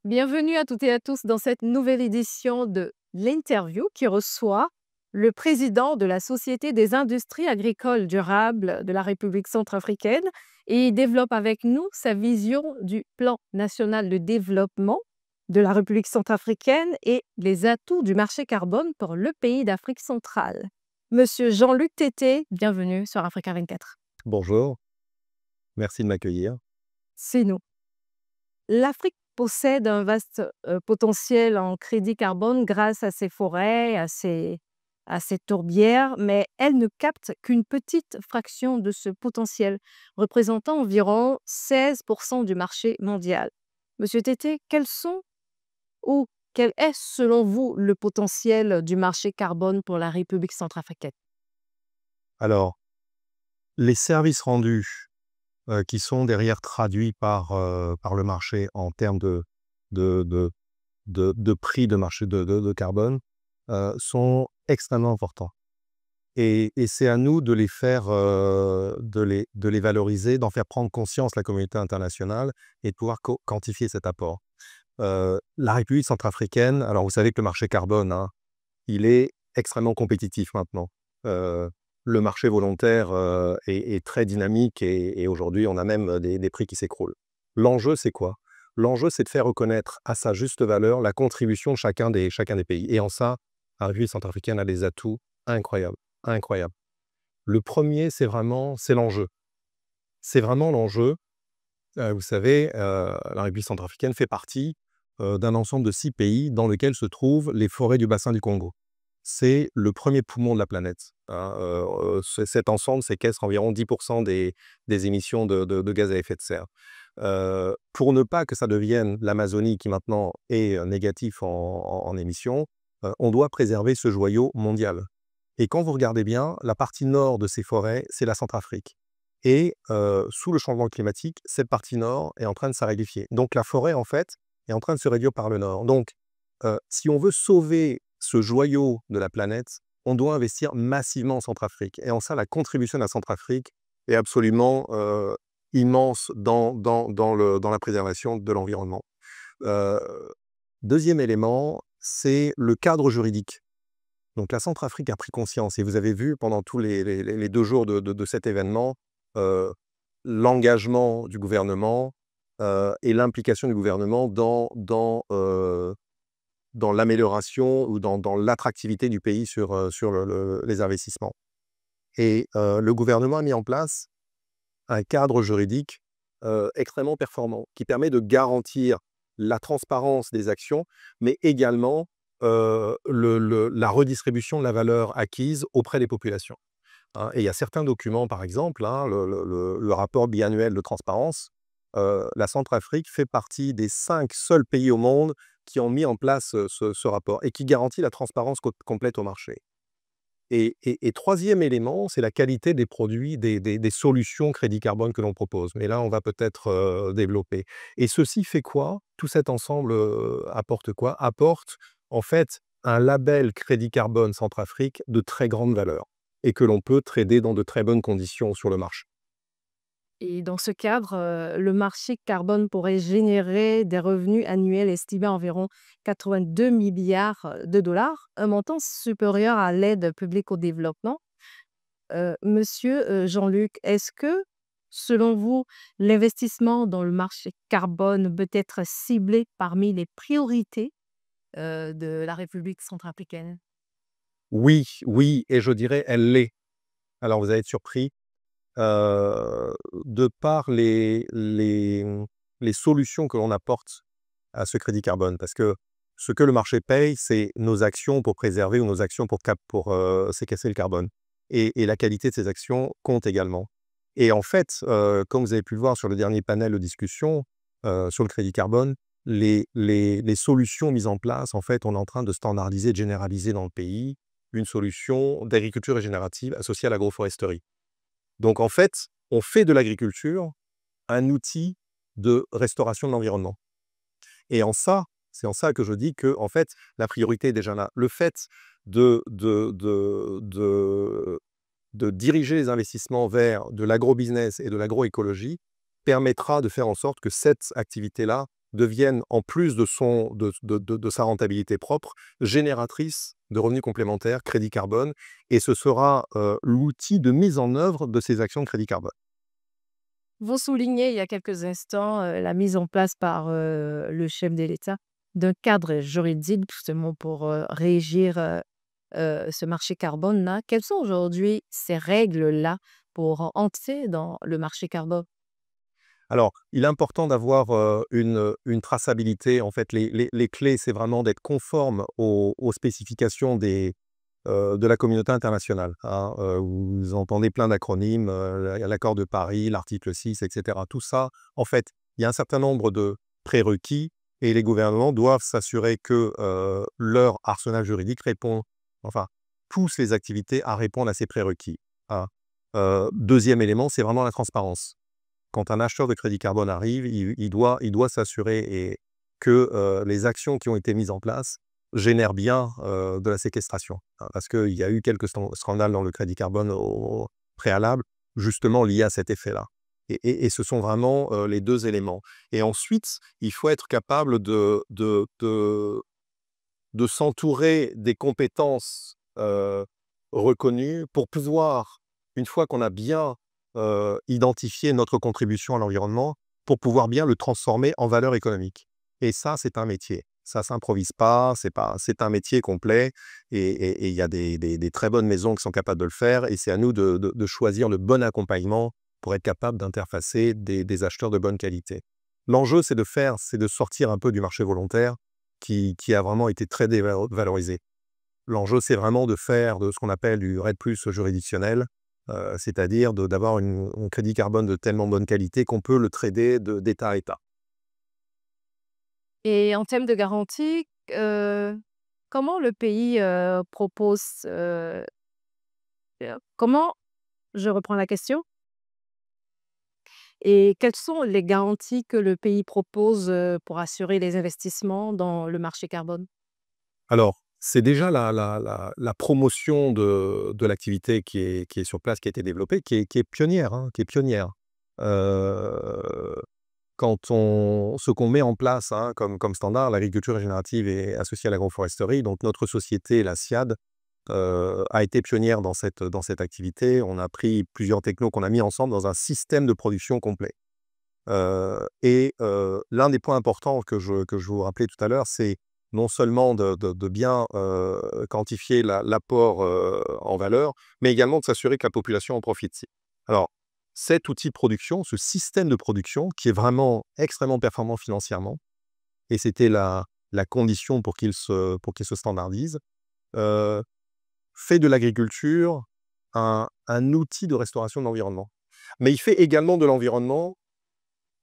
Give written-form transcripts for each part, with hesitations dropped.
Bienvenue à toutes et à tous dans cette nouvelle édition de l'interview qui reçoit le président de la Société des industries agricoles durables de la République centrafricaine et il développe avec nous sa vision du plan national de développement de la République centrafricaine et les atouts du marché carbone pour le pays d'Afrique centrale. Monsieur Jean-Luc Tété, bienvenue sur Africa 24. Bonjour, merci de m'accueillir. C'est nous. L'Afrique possède un vaste, potentiel en crédit carbone grâce à ses forêts, à ses tourbières, mais elle ne capte qu'une petite fraction de ce potentiel, représentant environ 16 du marché mondial. Monsieur Tété, quels sont ou quel est, selon vous, le potentiel du marché carbone pour la République centrafricaine? Alors, les services rendus qui sont derrière traduits par le marché en termes de, de, de prix de marché de carbone sont extrêmement importants. Et c'est à nous de les faire, de les valoriser, d'en faire prendre conscience la communauté internationale et de pouvoir quantifier cet apport. La République centrafricaine, alors vous savez que le marché carbone, hein, il est extrêmement compétitif maintenant. Heu, le marché volontaire, est très dynamique et aujourd'hui, on a même des prix qui s'écroulent. L'enjeu, c'est quoi? L'enjeu, c'est de faire reconnaître à sa juste valeur la contribution de chacun des pays et en ça, la République centrafricaine a des atouts incroyables, incroyables. Le premier, c'est l'enjeu. C'est vraiment l'enjeu. Vous savez, la République centrafricaine fait partie, d'un ensemble de 6 pays dans lequel se trouvent les forêts du bassin du Congo. C'est le premier poumon de la planète, hein, cet ensemble séquestre environ 10 des émissions de gaz à effet de serre. Pour ne pas que ça devienne l'Amazonie qui maintenant est, négatif en émissions, on doit préserver ce joyau mondial. Et quand vous regardez bien, la partie nord de ces forêts, c'est la Centrafrique. Et sous le changement climatique, cette partie nord est en train de s'aridifier. Donc la forêt, en fait, est en train de se réduire par le nord. Donc, si on veut sauver ce joyau de la planète, on doit investir massivement en Centrafrique. Et en ça, la contribution de la Centrafrique est absolument immense dans la préservation de l'environnement. Heu, 2e élément, c'est le cadre juridique. Donc la Centrafrique a pris conscience et vous avez vu pendant tous les 2 jours de cet événement, heu, l'engagement du gouvernement, et l'implication du gouvernement dans l'amélioration ou dans l'attractivité du pays sur les investissements. Et le gouvernement a mis en place un cadre juridique, extrêmement performant, qui permet de garantir la transparence des actions, mais également, la redistribution de la valeur acquise auprès des populations, hein. Et il y a certains documents, par exemple, hein, le rapport biannuel de transparence, la Centrafrique fait partie des 5 seuls pays au monde qui ont mis en place, ce rapport et qui garantit la transparence complète au marché. Et 3e élément, c'est la qualité des produits, des solutions crédit carbone que l'on propose. Mais là, on va peut-être, développer. Et ceci fait quoi? Tout cet ensemble, apporte quoi? Apporte, en fait, un label crédit carbone Centrafrique de très grande valeur et que l'on peut trader dans de très bonnes conditions sur le marché. Et dans ce cadre, le marché carbone pourrait générer des revenus annuels estimés à environ 82 milliards de dollars, un montant supérieur à l'aide publique au développement. Monsieur, Jean-Luc, est-ce que, selon vous, l'investissement dans le marché carbone peut être ciblé parmi les priorités, de la République centrafricaine? Oui, oui et je dirais elle l'est. Alors vous allez être surpris, de par les solutions que l'on apporte à ce crédit carbone. Parce que ce que le marché paye, c'est nos actions pour préserver ou nos actions pour séquestrer le carbone. Et la qualité de ces actions compte également. Et en fait, comme vous avez pu le voir sur le dernier panel de discussion, sur le crédit carbone, les solutions mises en place, en fait, on est en train de standardiser, de généraliser dans le pays une solution d'agriculture régénérative associée à l'agroforesterie. Donc en fait, on fait de l'agriculture un outil de restauration de l'environnement. Et c'est en ça que je dis que en fait, la priorité est déjà là. Le fait de de de de de diriger les investissements vers de l'agrobusiness et de l'agroécologie permettra de faire en sorte que cette activité-là devienne, en plus de sa rentabilité propre, génératrice de revenus complémentaires, crédit carbone, et ce sera l'outil de mise en œuvre de ces actions de crédit carbone. Vous soulignez il y a quelques instants, la mise en place par, le chef de l'État d'un cadre juridique justement pour, régir, ce marché carbone-là. Quelles sont aujourd'hui ces règles-là pour entrer dans le marché carbone? Alors, il est important d'avoir une traçabilité. En fait, les clés, c'est vraiment d'être conforme aux spécifications de la communauté internationale, hein. Vous entendez plein d'acronymes, l'accord de Paris, l'article 6, et cetera. Tout ça, en fait, il y a un certain nombre de prérequis et les gouvernements doivent s'assurer que, leur arsenal juridique répond, enfin, pousse les activités à répondre à ces prérequis, hein. 2e élément, c'est vraiment la transparence. Quand un acheteur de crédit carbone arrive, il doit s'assurer que, les actions qui ont été mises en place génèrent bien, de la séquestration, hein. Parce qu'il y a eu quelques scandales dans le crédit carbone au préalable, justement liés à cet effet-là. Et ce sont vraiment, les 2 éléments. Et ensuite, il faut être capable de s'entourer des compétences, reconnues pour pouvoir, une fois qu'on a bien, identifié notre contribution à l'environnement, pour pouvoir bien le transformer en valeur économique. Et ça, c'est un métier. Ça s'improvise pas, c'est un métier complet et il y a des très bonnes maisons qui sont capables de le faire et c'est à nous de choisir le bon accompagnement pour être capable d'interfacer des acheteurs de bonne qualité. L'enjeu, c'est de sortir un peu du marché volontaire qui a vraiment été très dévalorisé. L'enjeu, c'est vraiment de faire de ce qu'on appelle du RED+ juridictionnel, c'est-à-dire d'avoir un crédit carbone de tellement bonne qualité qu'on peut le trader d'État à État. Et en termes de garantie, comment le pays, propose, comment je reprends la question. Et quelles sont les garanties que le pays propose, pour assurer les investissements dans le marché carbone? Alors, c'est déjà la promotion de l'activité qui est sur place, qui a été développée, qui est pionnière, hein, qui est pionnière. Heu, Quand on ce qu'on met en place, hein, comme standard, l'agriculture régénérative est associée à l'agroforesterie, donc notre société, la SIAD, a été pionnière dans cette activité. On a pris plusieurs technos qu'on a mis ensemble dans un système de production complet. L'un des points importants que je vous rappelais tout à l'heure, c'est non seulement de bien, quantifier l'apport, en valeur, mais également de s'assurer que la population en profite. Alors, cet outil de production, ce système de production qui est vraiment extrêmement performant financièrement et c'était la condition pour qu'il se standardise, heu, fait de l'agriculture un outil de restauration de l'environnement. Mais il fait également de l'environnement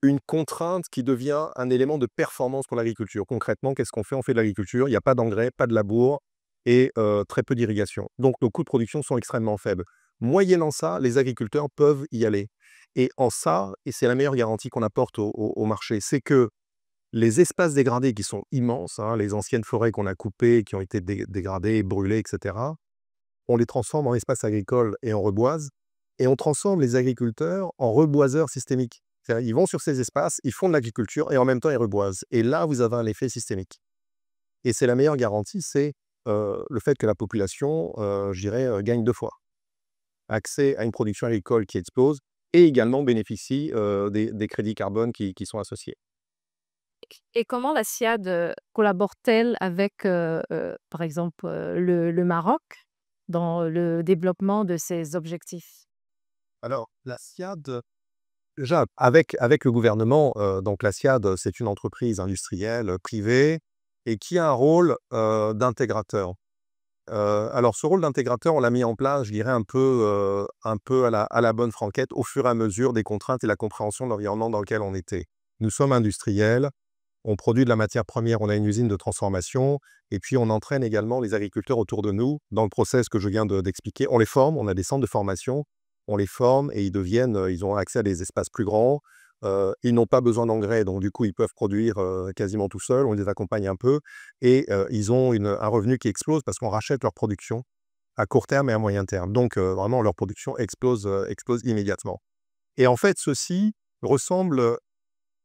une contrainte qui devient un élément de performance pour l'agriculture. Concrètement, qu'est-ce qu'on fait? On fait de l'agriculture, il y a pas d'engrais, pas de labour et très peu d'irrigation. Donc nos coûts de production sont extrêmement faibles. Moyennant ça, les agriculteurs peuvent y aller et en ça et c'est la meilleure garantie qu'on apporte au marché, c'est que les espaces dégradés qui sont immenses, hein, les anciennes forêts qu'on a coupées, qui ont été dégradées, brûlées et cetera, on les transforme en espaces agricoles et on reboise et on transforme les agriculteurs en reboiseurs systémiques. C'est-à-dire, ils vont sur ces espaces, ils font de l'agriculture et en même temps, ils reboisent et là, vous avez un effet systémique et c'est la meilleure garantie, c'est, le fait que la population, je dirais, gagne 2 fois. Accès à une production agricole qui explose et également bénéficie, des crédits carbone qui sont associés. Et comment la SIAD, collabore-t-elle avec, par exemple, le Maroc dans le développement de ces objectifs? Alors la SIAD, déjà avec le gouvernement, donc la SIAD, c'est une entreprise industrielle, privée et qui a un rôle, d'intégrateur. Alors ce rôle d'intégrateur, on l'a mis en place, je dirais un peu à la bonne franquette, au fur et à mesure des contraintes et la compréhension de l'environnement dans lequel on était. Nous sommes industriels, on produit de la matière première, on a une usine de transformation et puis on entraîne également les agriculteurs autour de nous dans le process que je viens d'expliquer. On les forme, on a des centres de formation, on les forme et ils ont accès à des espaces plus grands. Ils n'ont pas besoin d'engrais, donc du coup, ils peuvent produire, quasiment tout seuls. On les accompagne un peu et ils ont un revenu qui explose parce qu'on rachète leur production à court terme et à moyen terme. Donc vraiment leur production explose immédiatement et en fait, ceci ressemble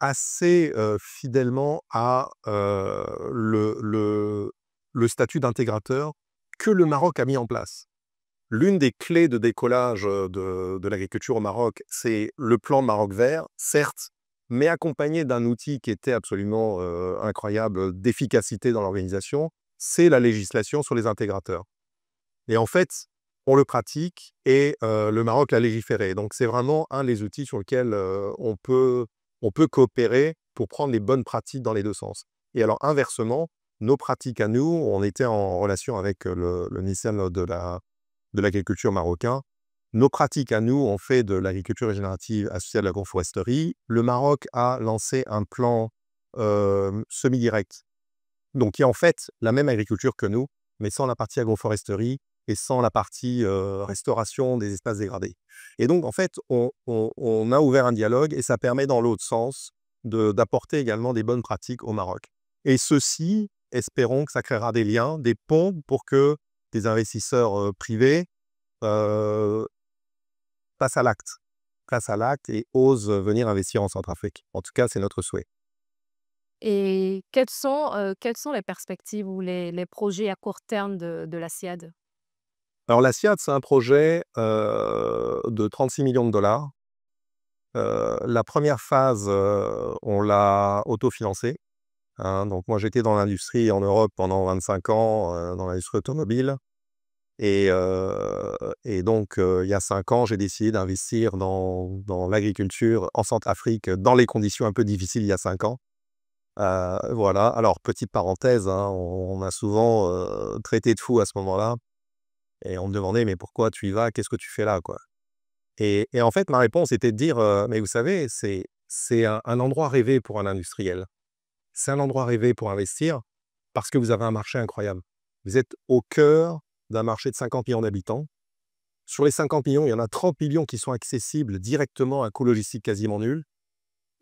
assez, fidèlement à, le statut d'intégrateur que le Maroc a mis en place. L'une des clés de décollage, de l'agriculture au Maroc, c'est le plan Maroc vert, certes, mais accompagné d'un outil qui était absolument, incroyable, d'efficacité dans l'organisation, c'est la législation sur les intégrateurs. Et en fait, on le pratique et le Maroc l'a légiféré. Donc c'est vraiment un des outils sur lequel, on peut coopérer pour prendre les bonnes pratiques dans les 2 sens. Et alors inversement, nos pratiques à nous, on était en relation avec, le ministère de l'agriculture marocain. Nos pratiques à nous, on fait de l'agriculture régénérative associée à de l'agroforesterie. Le Maroc a lancé un plan, semi-direct. Donc il y a en fait la même agriculture que nous, mais sans la partie agroforesterie et sans la partie, restauration des espaces dégradés. Et donc en fait, on a ouvert un dialogue et ça permet dans l'autre sens d'apporter également des bonnes pratiques au Maroc. Et ceci, espérons que ça créera des liens, des ponts pour que des investisseurs, privés, heu, passent à l'acte et osent venir investir en Centrafrique. En tout cas, c'est notre souhait. Et quelles sont les perspectives ou les projets à court terme de la SIAD? Alors la SIAD, c'est un projet, de 36 millions de dollars. La première phase, on l'a autofinancée, hein. Donc moi, j'étais dans l'industrie en Europe pendant 25 ans, dans l'industrie automobile et donc il y a 5 ans, j'ai décidé d'investir dans l'agriculture en Centrafrique, dans les conditions un peu difficiles il y a 5 ans. Voilà. Alors petite parenthèse, hein, on m'a souvent, traité de fou à ce moment-là et on me demandait: «Mais pourquoi tu y vas? Qu'est-ce que tu fais là, quoi?» Et en fait, ma réponse était de dire, «Mais vous savez, c'est un endroit rêvé pour un industriel. C'est un endroit rêvé pour investir parce que vous avez un marché incroyable. Vous êtes au cœur d'un marché de 50 millions d'habitants. Sur les 50 millions, il y en a 30 millions qui sont accessibles directement à un coût logistique quasiment nul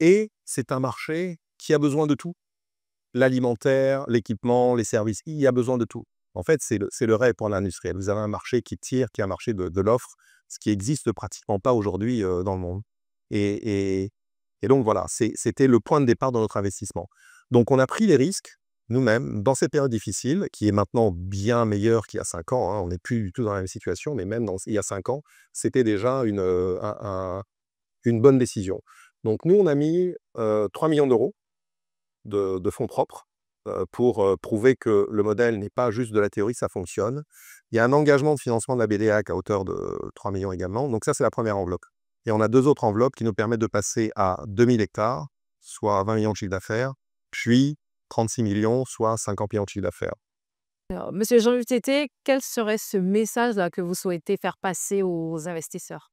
et c'est un marché qui a besoin de tout. L'alimentaire, l'équipement, les services, il y a besoin de tout. En fait, c'est le rêve pour l'industriel. Vous avez un marché qui tire, qui est un marché de l'offre, ce qui existe pratiquement pas aujourd'hui, dans le monde. Et et et donc voilà, c'était le point de départ de notre investissement. Donc on a pris les risques, nous-mêmes, dans cette période difficile, qui est maintenant bien meilleure qu'il y a 5 ans, hein. On n'est plus du tout dans la même situation, mais même il y a 5 ans, c'était déjà une bonne décision. Donc nous, on a mis, 3 millions d'euros de fonds propres, pour, prouver que le modèle n'est pas juste de la théorie, ça fonctionne. Il y a un engagement de financement de la BDAC à hauteur de 3 millions également. Donc ça, c'est la première enveloppe et on a 2 autres enveloppes qui nous permettent de passer à 2 000 hectares, soit 20 millions de chiffre d'affaires, puis 36 millions, soit 50 millions de chiffre d'affaires. Alors, monsieur Jean-Luc Tété, quel serait ce message-là que vous souhaitez faire passer aux investisseurs?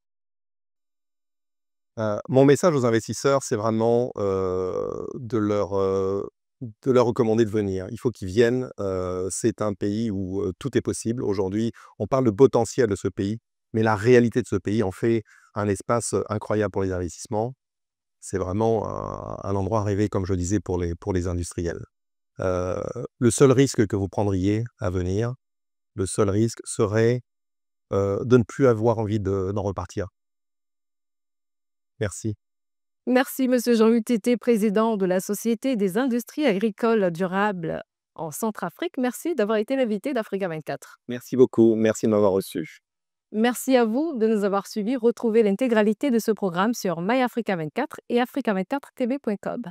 Mon message aux investisseurs, c'est vraiment, de leur recommander de venir. Il faut qu'ils viennent, c'est un pays où, tout est possible. Aujourd'hui, on parle de potentiel de ce pays, mais la réalité de ce pays en fait un espace, incroyable pour les investissements. C'est vraiment un endroit rêvé, comme je disais, pour les industriels. Heu, le seul risque que vous prendriez à venir, le seul risque serait, de ne plus avoir envie d'en repartir. Merci. Merci, monsieur Jean-Luc Tété, président de la Société des industries agricoles durables en Centrafrique. Merci d'avoir été l'invité d'Africa 24. Merci beaucoup, merci de m'avoir reçu. Merci à vous de nous avoir suivis. Retrouvez l'intégralité de ce programme sur MyAfrica24 et africa24tv.com.